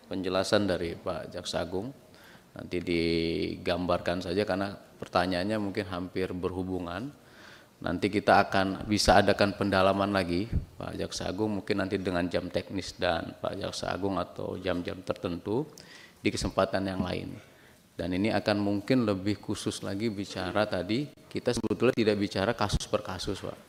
penjelasan dari Pak Jaksa Agung. Nanti digambarkan saja karena pertanyaannya mungkin hampir berhubungan. Nanti kita akan bisa adakan pendalaman lagi Pak Jaksa Agung, mungkin nanti dengan jam teknis dan Pak Jaksa Agung atau jam-jam tertentu di kesempatan yang lain. Dan ini akan mungkin lebih khusus lagi bicara tadi, kita sebetulnya tidak bicara kasus per kasus Pak.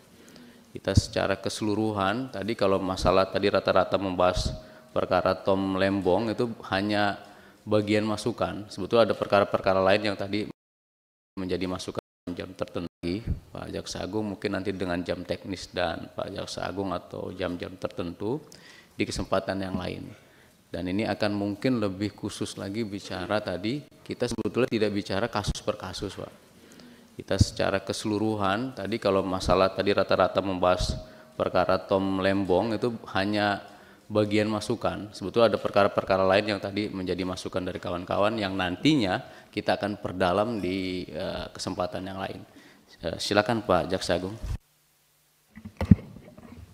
Kita secara keseluruhan, tadi kalau masalah tadi rata-rata membahas perkara Tom Lembong itu hanya bagian masukan. Sebetulnya ada perkara-perkara lain yang tadi menjadi masukan jam tertentu. Pak Jaksa Agung mungkin nanti dengan jam teknis dan Pak Jaksa Agung atau jam-jam tertentu di kesempatan yang lain. Dan ini akan mungkin lebih khusus lagi bicara tadi, kita sebetulnya tidak bicara kasus per kasus Pak. Kita secara keseluruhan, tadi kalau masalah tadi rata-rata membahas perkara Tom Lembong itu hanya bagian masukan. Sebetulnya ada perkara-perkara lain yang tadi menjadi masukan dari kawan-kawan yang nantinya kita akan perdalam di kesempatan yang lain. Silakan Pak Jaksa Agung.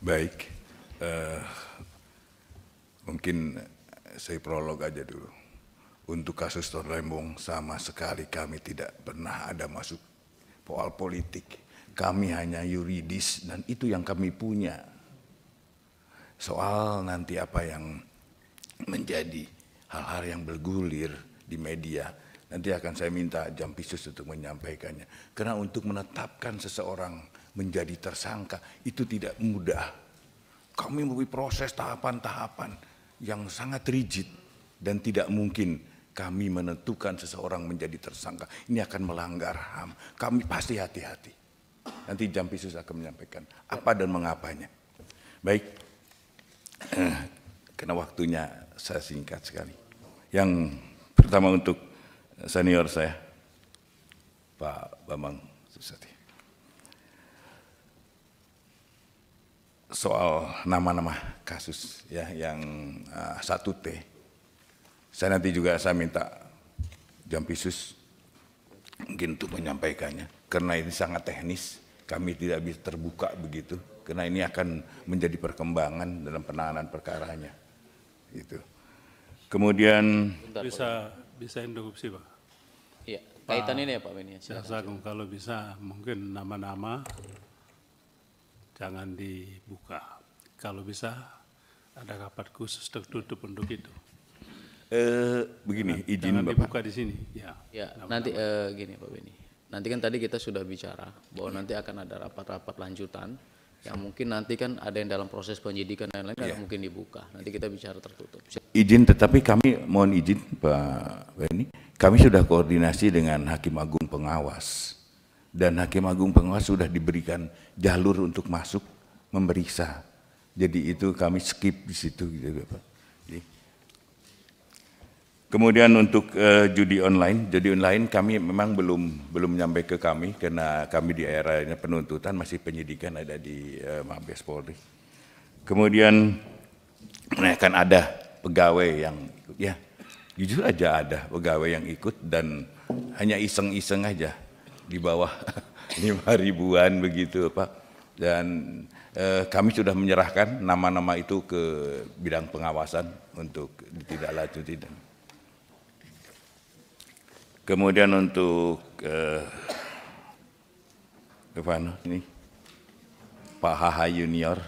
Baik, mungkin saya prolog aja dulu. Untuk kasus Tom Lembong sama sekali kami tidak pernah ada masuk soal politik. Kami hanya yuridis dan itu yang kami punya. Soal nanti apa yang menjadi hal-hal yang bergulir di media, nanti akan saya minta Jampisus untuk menyampaikannya. Karena untuk menetapkan seseorang menjadi tersangka itu tidak mudah. Kami melalui proses tahapan-tahapan yang sangat rigid dan tidak mungkin kami menentukan seseorang menjadi tersangka. Ini akan melanggar HAM. Kami pasti hati-hati. Nanti Jampisus akan menyampaikan apa dan mengapanya. Baik, karena waktunya saya singkat sekali. Yang pertama untuk senior saya, Pak Bambang Susatyo. Soal nama-nama kasus ya yang 1T, saya nanti juga saya minta Jampisus mungkin untuk menyampaikannya, karena ini sangat teknis, kami tidak bisa terbuka begitu, karena ini akan menjadi perkembangan dalam penanganan perkaranya. Gitu. Kemudian bisa interupsi Pak. Iya, kaitan ini ya Pak Beni. Jaksa Agung, kalau bisa mungkin nama-nama jangan dibuka. Kalau bisa ada rapat khusus tertutup untuk itu. Begini, izin jangan Bapak. dibuka di sini. Ya, nanti gini Pak Beni. Nanti kan tadi kita sudah bicara bahwa nanti akan ada rapat-rapat lanjutan yang mungkin nanti kan ada yang dalam proses penyidikan dan lain-lain mungkin dibuka. Nanti kita bicara tertutup. Izin, tetapi kami mohon izin Pak Beni, kami sudah koordinasi dengan Hakim Agung Pengawas dan Hakim Agung Pengawas sudah diberikan jalur untuk masuk memeriksa. Jadi itu kami skip di situ gitu Pak. Kemudian untuk judi online kami memang belum nyampe ke kami karena kami di eranya penuntutan, masih penyidikan ada di Mabes Polri. Kemudian akan ada pegawai yang ikut, ya jujur aja ada pegawai yang ikut dan hanya iseng-iseng aja di bawah 5.000-an begitu Pak. Dan kami sudah menyerahkan nama-nama itu ke bidang pengawasan untuk ditindaklanjuti. Kemudian untuk ini Pak HH Junior,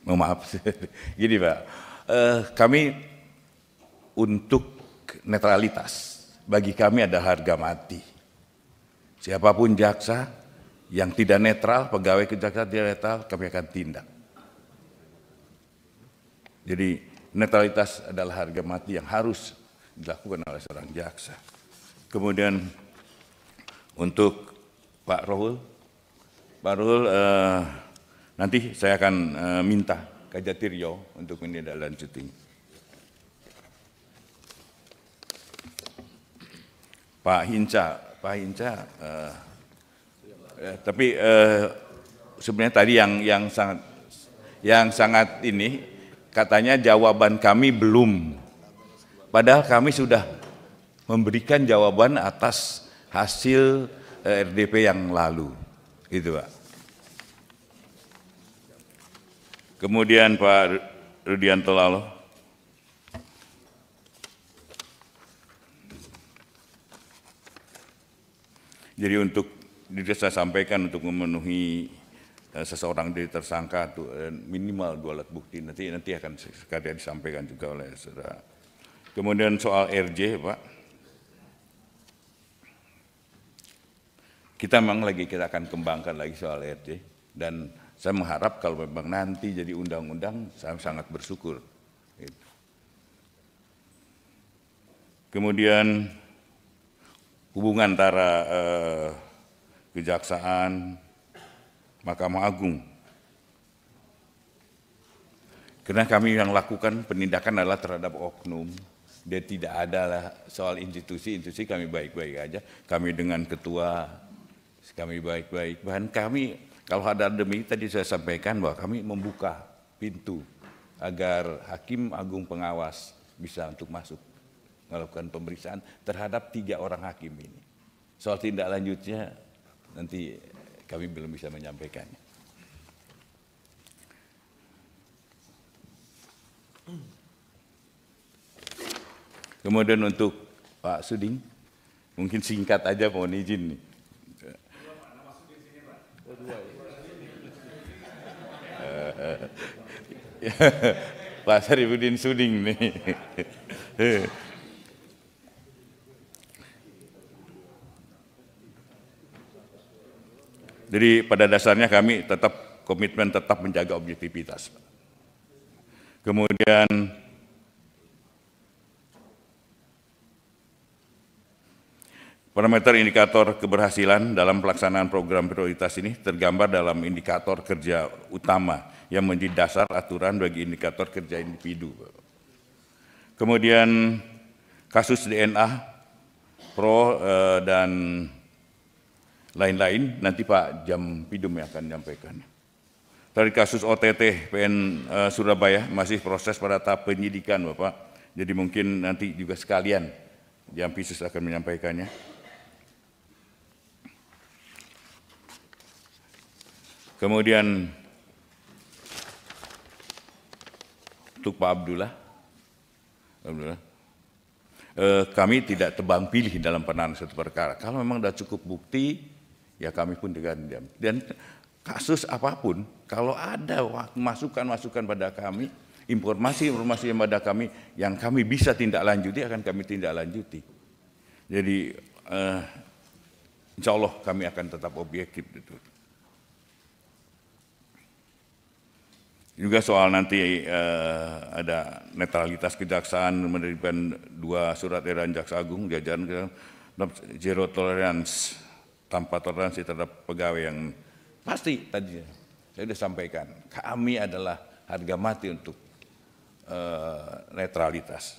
maaf, gini Pak, kami untuk netralitas, bagi kami ada harga mati. Siapapun jaksa yang tidak netral, pegawai kejaksaan tidak netral, kami akan tindak. Jadi netralitas adalah harga mati yang harus dilakukan oleh seorang jaksa. Kemudian untuk Pak Rohul, nanti saya akan minta Kajatirio untuk menindaklanjuti. Pak Hinca, tapi sebenarnya tadi yang sangat ini katanya jawaban kami belum. Padahal kami sudah memberikan jawaban atas hasil RDP yang lalu, gitu Pak. Kemudian Pak Rudianto Lalo. Jadi untuk saya sampaikan untuk memenuhi seseorang jadi tersangka itu minimal 2 alat bukti, nanti akan sekalian disampaikan juga oleh saudara. Kemudian soal RJ, Pak, kita akan kembangkan lagi soal RJ, dan saya mengharap kalau memang nanti jadi undang-undang, saya sangat bersyukur. Kemudian hubungan antara Kejaksaan, Mahkamah Agung. Karena kami yang lakukan penindakan adalah terhadap oknum. Dia tidak ada soal institusi kami baik-baik aja. Kami dengan ketua, kami baik-baik. Bahkan kami, kalau ada demi tadi saya sampaikan bahwa kami membuka pintu agar Hakim Agung pengawas bisa untuk masuk melakukan pemeriksaan terhadap 3 orang hakim ini. Soal tindak lanjutnya nanti kami belum bisa menyampaikannya. Kemudian untuk Pak Suding, mungkin singkat aja mohon izin nih. Pak Sarifudin Suding nih. Jadi pada dasarnya kami tetap komitmen tetap menjaga objektivitas. Kemudian parameter indikator keberhasilan dalam pelaksanaan program prioritas ini tergambar dalam indikator kerja utama yang menjadi dasar aturan bagi indikator kerja individu. Kemudian kasus DNA, Pro dan lain-lain, nanti Pak Jampidum yang akan menyampaikan. Dari kasus OTT PN Surabaya masih proses pada tahap penyidikan Bapak, jadi mungkin nanti juga sekalian Jampisus akan menyampaikannya. Kemudian untuk Pak Abdullah, kami tidak tebang pilih dalam penanganan satu perkara. Kalau memang sudah cukup bukti, ya kami pun dengan diam. Dan kasus apapun, kalau ada masukan-masukan pada kami, informasi-informasi yang pada kami, yang kami bisa tindak lanjuti, akan kami tindak lanjuti. Jadi, insya Allah kami akan tetap objektif. Juga soal nanti ada netralitas kejaksaan menerbitkan 2 surat edaran Jaksa Agung, jajaran zero tolerance, tanpa toleransi terhadap pegawai yang pasti tadi saya sudah sampaikan. Kami adalah harga mati untuk netralitas.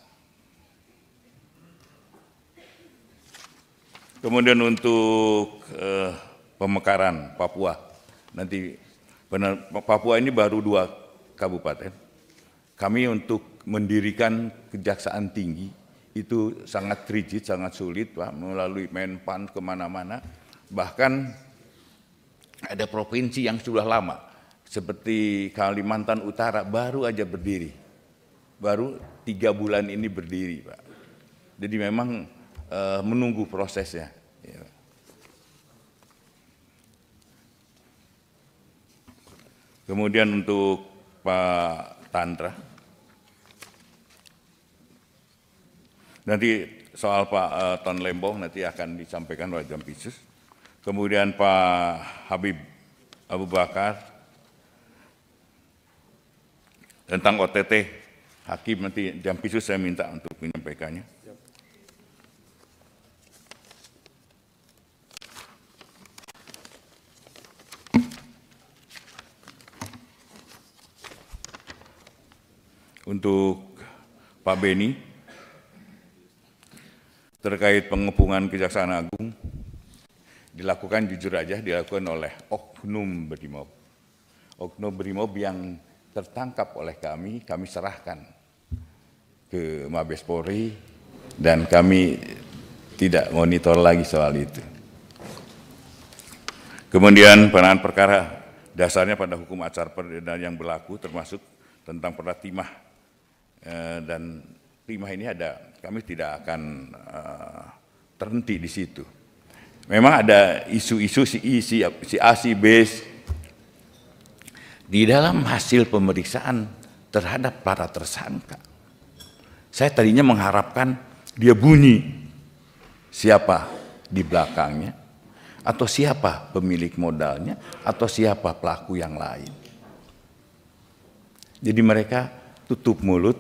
Kemudian untuk pemekaran Papua, nanti Papua ini baru 2 kabupaten. Kami untuk mendirikan kejaksaan tinggi itu sangat rigid, sangat sulit Pak, melalui Menpan kemana-mana. Bahkan ada provinsi yang sudah lama, seperti Kalimantan Utara baru aja berdiri. Baru 3 bulan ini berdiri Pak. Jadi memang menunggu prosesnya. Kemudian untuk Pak Tantra, nanti soal Pak Ton Lembong nanti akan disampaikan oleh Jampisus. Kemudian Pak Habib Abu Bakar tentang OTT Hakim, nanti Jampisus saya minta untuk menyampaikannya. Untuk Pak Beni terkait pengepungan Kejaksaan Agung, dilakukan jujur aja, dilakukan oleh oknum Brimob. Oknum Brimob yang tertangkap oleh kami serahkan ke Mabes Polri, dan kami tidak monitor lagi soal itu. Kemudian penanganan perkara dasarnya pada hukum acara perdana yang berlaku, termasuk tentang perda timah, dan timah ini kami tidak akan terhenti di situ. Memang ada isu-isu si A, si B. Di dalam hasil pemeriksaan terhadap para tersangka, saya tadinya mengharapkan dia bunyi siapa di belakangnya, atau siapa pemilik modalnya, atau siapa pelaku yang lain. Jadi mereka tutup mulut,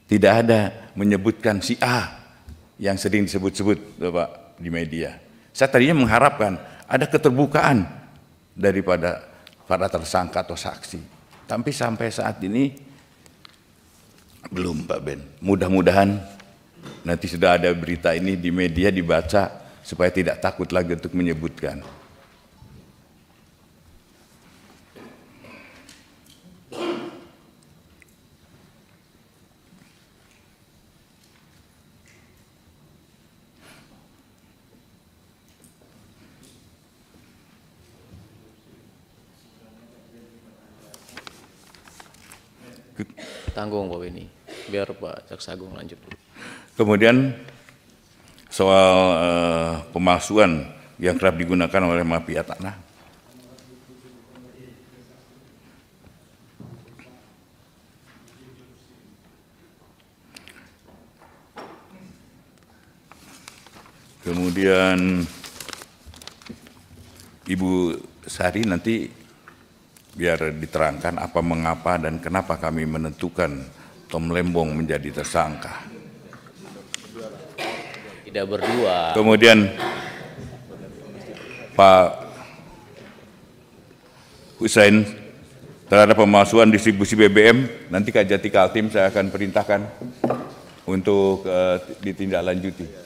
tidak ada menyebutkan si A yang sering disebut-sebut Bapak di media. Saya tadinya mengharapkan ada keterbukaan daripada para tersangka atau saksi. Tapi sampai saat ini belum, Pak Ben. Mudah-mudahan nanti sudah ada berita ini di media dibaca supaya tidak takut lagi untuk menyebutkan. Tanggung Pak Beni, biar Pak Jaksa Agung lanjut dulu. Kemudian soal pemalsuan yang kerap digunakan oleh mafia tanah. Kemudian Ibu Sari nanti biar diterangkan apa, mengapa, dan kenapa kami menentukan Tom Lembong menjadi tersangka. Tidak berdua. Kemudian Pak Hussein terhadap pemalsuan distribusi BBM, nanti Kajati Kaltim saya akan perintahkan untuk ditindaklanjuti.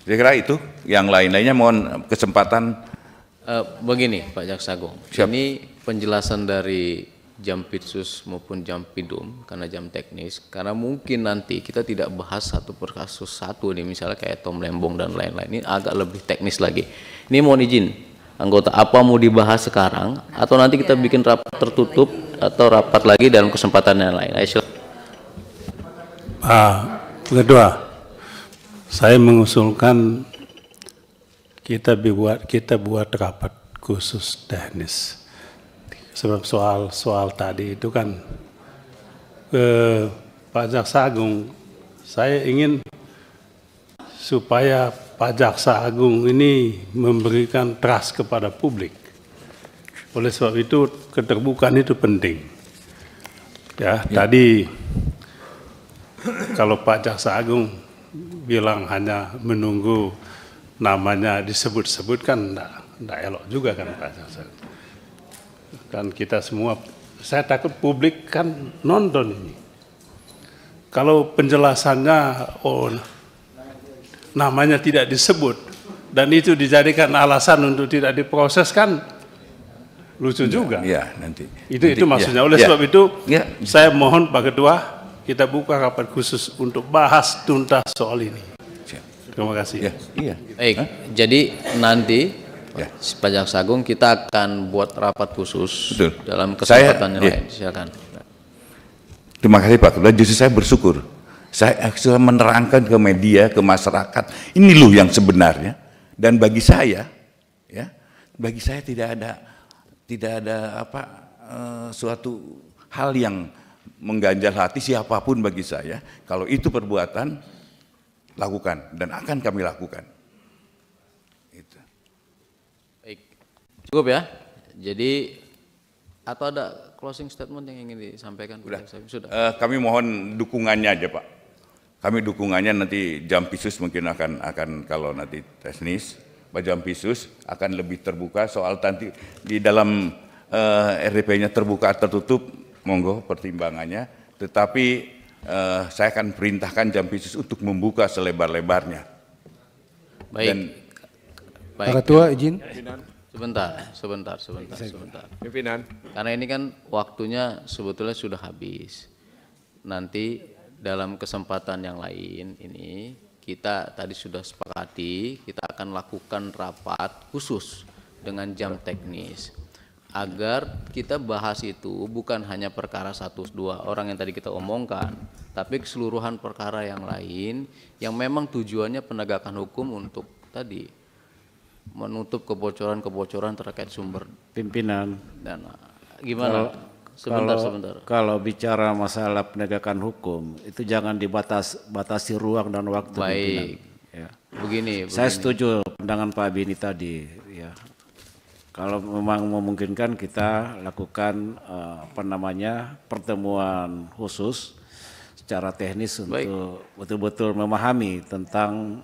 Saya kira itu, yang lain-lainnya mohon kesempatan. Begini Pak Jaksa Agung, ini penjelasan dari Jampitsus maupun Jampidum karena jam teknis, karena mungkin nanti kita tidak bahas satu per kasus satu nih, misalnya kayak Tom Lembong dan lain-lain, ini agak lebih teknis lagi. Ini mohon izin, anggota, apa mau dibahas sekarang atau nanti kita bikin rapat tertutup atau rapat lagi dalam kesempatan yang lain? Ayo silakan. Kedua, saya mengusulkan kita buat rapat khusus teknis. Sebab soal tadi itu kan Pak Jaksa Agung, saya ingin supaya Pak Jaksa Agung ini memberikan trust kepada publik. Oleh sebab itu keterbukaan itu penting. Ya, tadi kalau Pak Jaksa Agung bilang hanya menunggu namanya disebut-sebut kan enggak elok juga kan Pak Jaksa. Kan kita semua, saya takut publik kan nonton ini. Kalau penjelasannya namanya tidak disebut dan itu dijadikan alasan untuk tidak diproses kan lucu juga. Ya, nanti. Itu maksudnya. Oleh sebab itu saya mohon Pak Ketua, kita buka rapat khusus untuk bahas tuntas soal ini. Terima kasih. Iya. Baik, jadi nanti Pak Jaksa Agung kita akan buat rapat khusus dalam kesempatan yang lain. Silakan. Terima kasih Pak Ketua. Justru saya bersyukur. Saya sudah menerangkan ke media, ke masyarakat. Ini loh yang sebenarnya. Dan bagi saya, tidak ada suatu hal yang mengganjal hati siapapun bagi saya. Kalau itu perbuatan, lakukan dan akan kami lakukan. Itu. Baik, cukup ya. Jadi atau ada closing statement yang ingin disampaikan? Sudah. Kami mohon dukungannya aja Pak. Kami dukungannya nanti Jampitsus mungkin akan kalau nanti teknis, Pak Jampitsus akan lebih terbuka soal nanti di dalam RDP-nya terbuka tertutup. Monggo pertimbangannya, tetapi saya akan perintahkan Jampitsus untuk membuka selebar-lebarnya. Baik. Pak Ketua izin. Sebentar. Pimpinan. Karena ini kan waktunya sebetulnya sudah habis. Nanti dalam kesempatan yang lain ini kita tadi sudah sepakati kita akan lakukan rapat khusus dengan jam teknis. Agar kita bahas itu bukan hanya perkara 1-2 orang yang tadi kita omongkan, tapi keseluruhan perkara yang lain yang memang tujuannya penegakan hukum untuk tadi menutup kebocoran-kebocoran terkait sumber pimpinan. dan gimana? Sebentar. Kalau bicara masalah penegakan hukum itu jangan batasi ruang dan waktu. Baik. Ya. Begini. Saya setuju pandangan Pak Bini tadi. Ya. Kalau memang memungkinkan kita lakukan pertemuan khusus secara teknis untuk betul-betul memahami tentang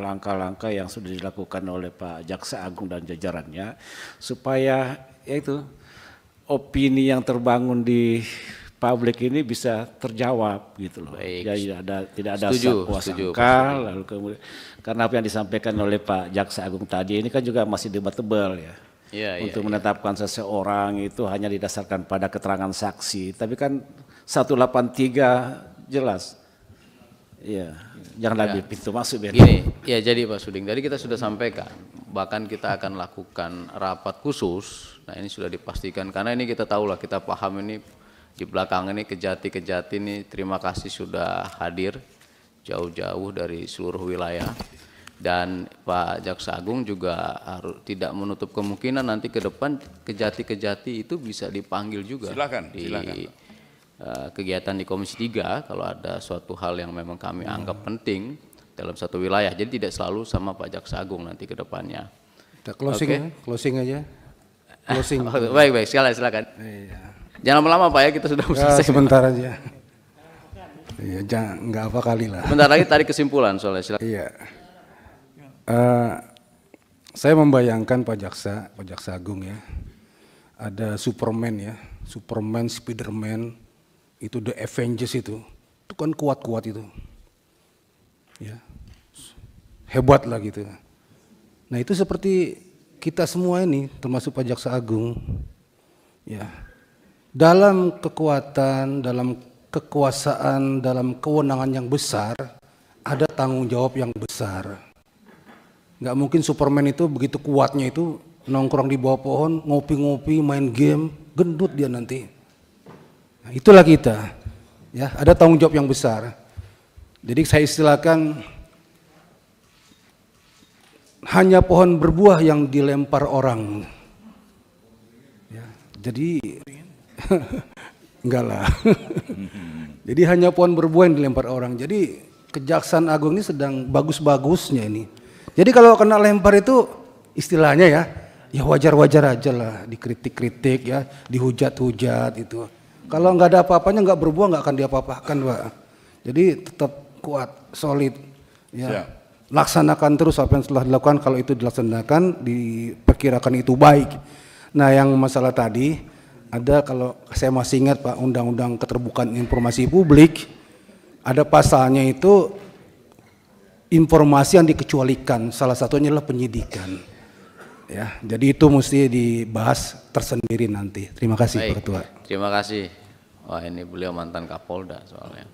langkah-langkah yang sudah dilakukan oleh Pak Jaksa Agung dan jajarannya supaya yaitu opini yang terbangun di publik ini bisa terjawab gitu loh. Jadi tidak ada sangka lalu kemudian karena apa yang disampaikan oleh Pak Jaksa Agung tadi ini kan juga masih debatable ya. Untuk menetapkan seseorang itu hanya didasarkan pada keterangan saksi, tapi kan 183 jelas. Iya, jangan lagi pintu masuk biar. Gini, ya jadi Pak Suding, tadi kita sudah sampaikan, bahkan kita akan lakukan rapat khusus. Nah ini sudah dipastikan, karena ini kita tahu lah, kita paham ini di belakang ini kejati-kejati ini. Terima kasih sudah hadir jauh-jauh dari seluruh wilayah. Dan Pak Jaksa Agung juga harus tidak menutup kemungkinan nanti ke depan kejati-kejati itu bisa dipanggil juga. Silakan. Kegiatan di Komisi 3 kalau ada suatu hal yang memang kami anggap penting dalam satu wilayah. Jadi tidak selalu sama Pak Jaksa Agung nanti ke depannya. Kita closing aja. Closing. Baik, silakan. Iya. Jangan lama Pak ya, kita sudah selesai. Sebentar aja. Iya, nggak apa kali lah. Bentar lagi tarik kesimpulan soalnya. Silakan. Iya. Saya membayangkan Pak Jaksa Agung ya. Ada Superman ya, Superman, Spiderman, itu The Avengers itu kan kuat-kuat itu, ya hebat lah gitu. Nah itu seperti kita semua ini termasuk Pak Jaksa Agung, ya dalam kekuatan, dalam kekuasaan, dalam kewenangan yang besar ada tanggung jawab yang besar. Nggak mungkin Superman itu begitu kuatnya itu nongkrong di bawah pohon, ngopi-ngopi, main game, gendut dia nanti. Nah, itulah kita, ya ada tanggung jawab yang besar. Jadi saya istilahkan hanya pohon berbuah yang dilempar orang. Ya, jadi enggak lah. Jadi hanya pohon berbuah yang dilempar orang. Jadi Kejaksaan Agung ini sedang bagus-bagusnya ini. Jadi kalau kena lempar itu istilahnya ya wajar-wajar aja lah, dikritik-kritik ya, dihujat-hujat itu. Kalau nggak ada apa-apanya, nggak berbuah, nggak akan diapa-apakan Pak. Jadi tetap kuat, solid, ya. Laksanakan terus apa yang telah dilakukan. Kalau itu dilaksanakan, diperkirakan itu baik. Nah yang masalah tadi ada, kalau saya masih ingat Pak, Undang-Undang Keterbukaan Informasi Publik, ada pasalnya itu informasi yang dikecualikan, salah satunya adalah penyidikan. Ya, jadi itu mesti dibahas tersendiri nanti. Terima kasih Pak Ketua. Terima kasih. Wah ini beliau mantan Kapolda soalnya.